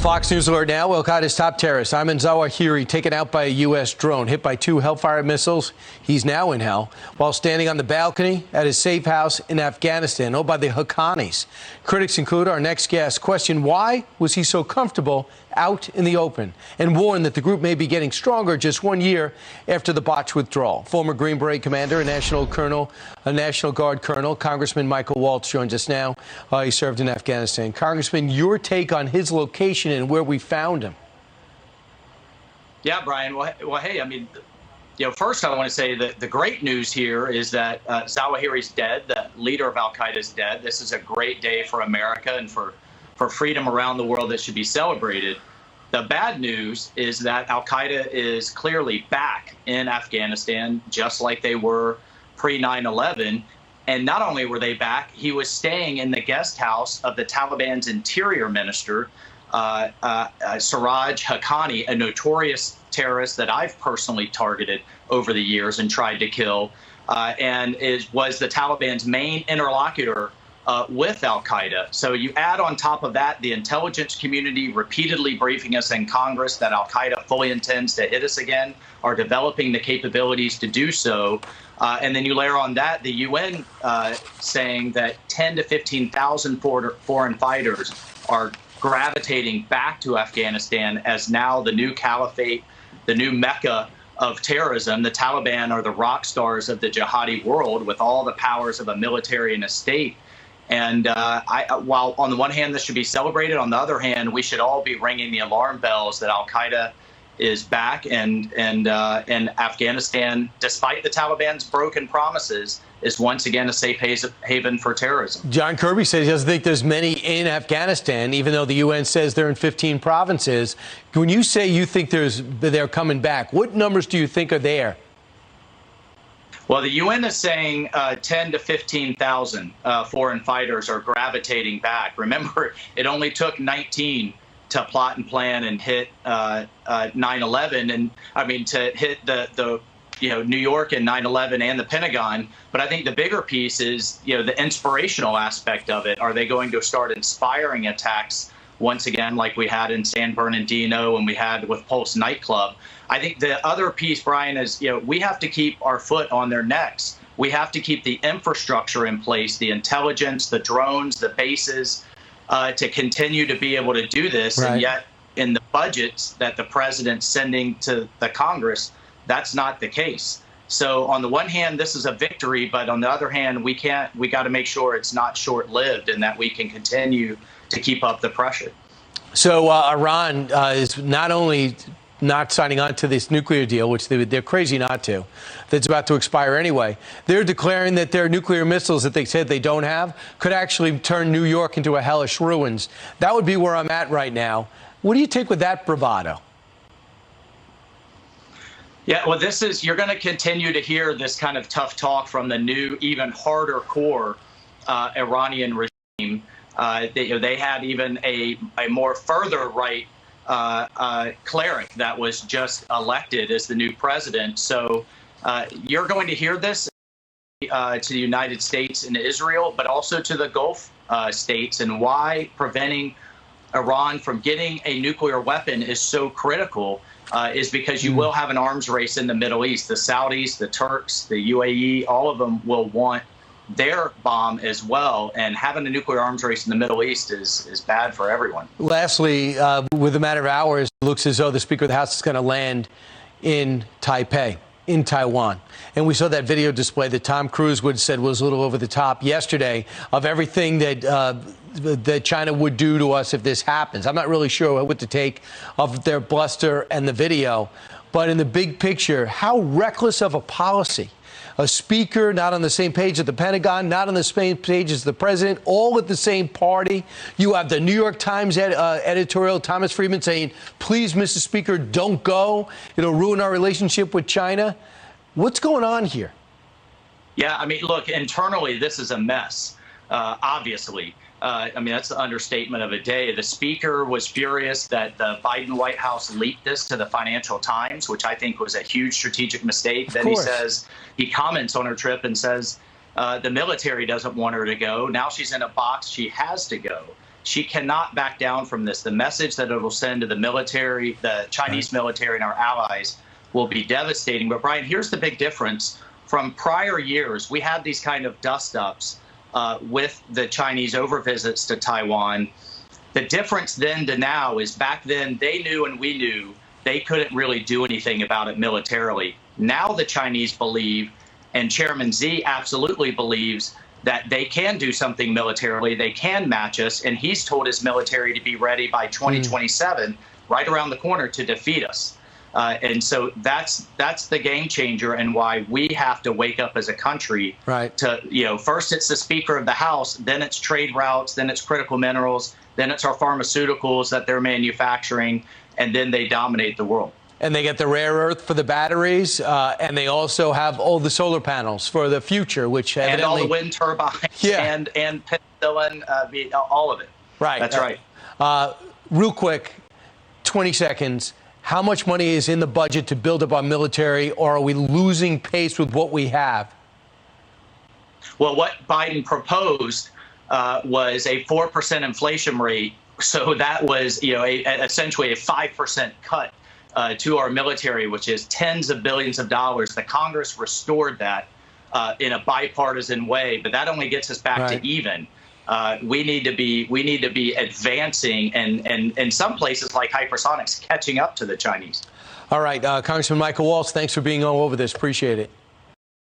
Fox News alert now. Al-Qaeda's top terrorist, Al-Zawahri, taken out by a U.S. drone, hit by 2 Hellfire missiles. He's now in hell while standing on the balcony at his safe house in Afghanistan, owned by the Haqqanis. Critics include our next guest question why was he so comfortable out in the open, and warn that the group may be getting stronger just 1 year after the botched withdrawal. Former Green Beret commander, a National Guard colonel, Congressman Michael Waltz joins us now. He served in Afghanistan. Congressman, your take on his location and where we found him. Yeah, Brian. Well, hey, I mean, first I want to say that the great news here is that Zawahiri's dead. The leader of Al-Qaeda is dead. This is a great day for America and for freedom around the world that should be celebrated. The bad news is that Al-Qaeda is clearly back in Afghanistan, just like they were pre-9/11. And not only were they back, he was staying in the guest house of the Taliban's interior minister, Siraj Haqqani, a notorious terrorist that I've personally targeted over the years and tried to kill, and was the Taliban's main interlocutor with Al-Qaeda. So you add on top of that the intelligence community repeatedly briefing us in Congress that Al-Qaeda fully intends to hit us again, are developing the capabilities to do so. And then you layer on that the UN saying that 10 to 15,000 foreign fighters are gravitating back to Afghanistan as now the new caliphate, the new Mecca of terrorism. The Taliban are the rock stars of the jihadi world with all the powers of a military and a state. And while on the one hand this should be celebrated, on the other hand we should all be ringing the alarm bells that Al-Qaeda is back, and Afghanistan, despite the Taliban's broken promises, is once again a safe haven for terrorism. John Kirby says he doesn't think there's many in Afghanistan, even though the UN says they're in 15 provinces. When you say you think they're coming back, what numbers do you think are there? Well, the UN is saying 10 to 15,000 foreign fighters are gravitating back. Remember, it only took 19 to plot and plan and hit 9/11, and I mean to hit the New York and 9/11 and the Pentagon. But I think the bigger piece is the inspirational aspect of it. Are they going to start inspiring attacks once again, like we had in San Bernardino and we had with Pulse nightclub? I think the other piece, Brian, is we have to keep our foot on their necks. We have to keep the infrastructure in place, the intelligence, the drones, the bases, to continue to be able to do this. Right. And yet in the budgets that the president's sending to the Congress, that's not the case. So on the one hand, this is a victory, but on the other hand, we got to make sure it's not short-lived and that we can continue to keep up the pressure. So Iran is not only not signing on to this nuclear deal, which they're crazy not to, that's about to expire anyway. They're declaring that their nuclear missiles that they said they don't have could actually turn New York into a hellish ruins. That would be where I'm at right now. What do you take with that bravado? Yeah, well, you're going to continue to hear this kind of tough talk from the new, even harder core Iranian regime. They had even a more further right cleric that was just elected as the new president. So you're going to hear this to the United States and Israel, but also to the Gulf states, and why preventing Iran from getting a nuclear weapon is so critical is because you will have an arms race in the Middle East. The Saudis, the Turks, the UAE, all of them will want their bomb as well, and having a nuclear arms race in the Middle East is bad for everyone. Lastly, with a matter of hours, it looks as though the Speaker of the House is going to land in Taipei, in Taiwan. And we saw that video display that Tom Cruise said was a little over the top yesterday of everything that China would do to us if this happens. I'm not really sure what to take of their bluster and the video, but in the big picture, how reckless of a policy. A speaker not on the same page as the Pentagon, not on the same page as the president, all at the same party. You have the New York Times editorial, Thomas Friedman, saying, please, Mr. Speaker, don't go. It'll ruin our relationship with China. What's going on here? Yeah, I mean, look, internally, this is a mess, obviously. I mean, that's the understatement of a day. The speaker was furious that the Biden White House leaked this to the Financial Times, which I think was a huge strategic mistake. Then he comments on her trip and says the military doesn't want her to go. Now she's in a box. She has to go. She cannot back down from this. The message that it will send to the military, the Chinese military and our allies will be devastating. But Brian, here's the big difference. From prior years, we had these kind of dust-ups with the Chinese over visits to Taiwan. The difference then to now is back then they knew and we knew they couldn't really do anything about it militarily. Now the Chinese believe, and Chairman Xi absolutely believes, that they can do something militarily, they can match us, and he's told his military to be ready by 2027, right around the corner, to defeat us. And so that's the game changer, and why we have to wake up as a country. Right. To, you know, first it's the Speaker of the House, then it's trade routes, then it's critical minerals, then it's our pharmaceuticals that they're manufacturing, and then they dominate the world. And they get the rare earth for the batteries, and they also have all the solar panels for the future, which and all the wind turbines, and penicillin, all of it. Right. That's right. Real quick, 20 seconds. How much money is in the budget to build up our military, or are we losing pace with what we have? Well, what Biden proposed was a 4% inflation rate. So that was, you know, essentially a 5% cut to our military, which is tens of billions of dollars. The Congress restored that in a bipartisan way, but that only gets us back to even. We need to be advancing, and in some places like hypersonics, catching up to the Chinese. All right, Congressman Michael Waltz, thanks for being all over this. Appreciate it.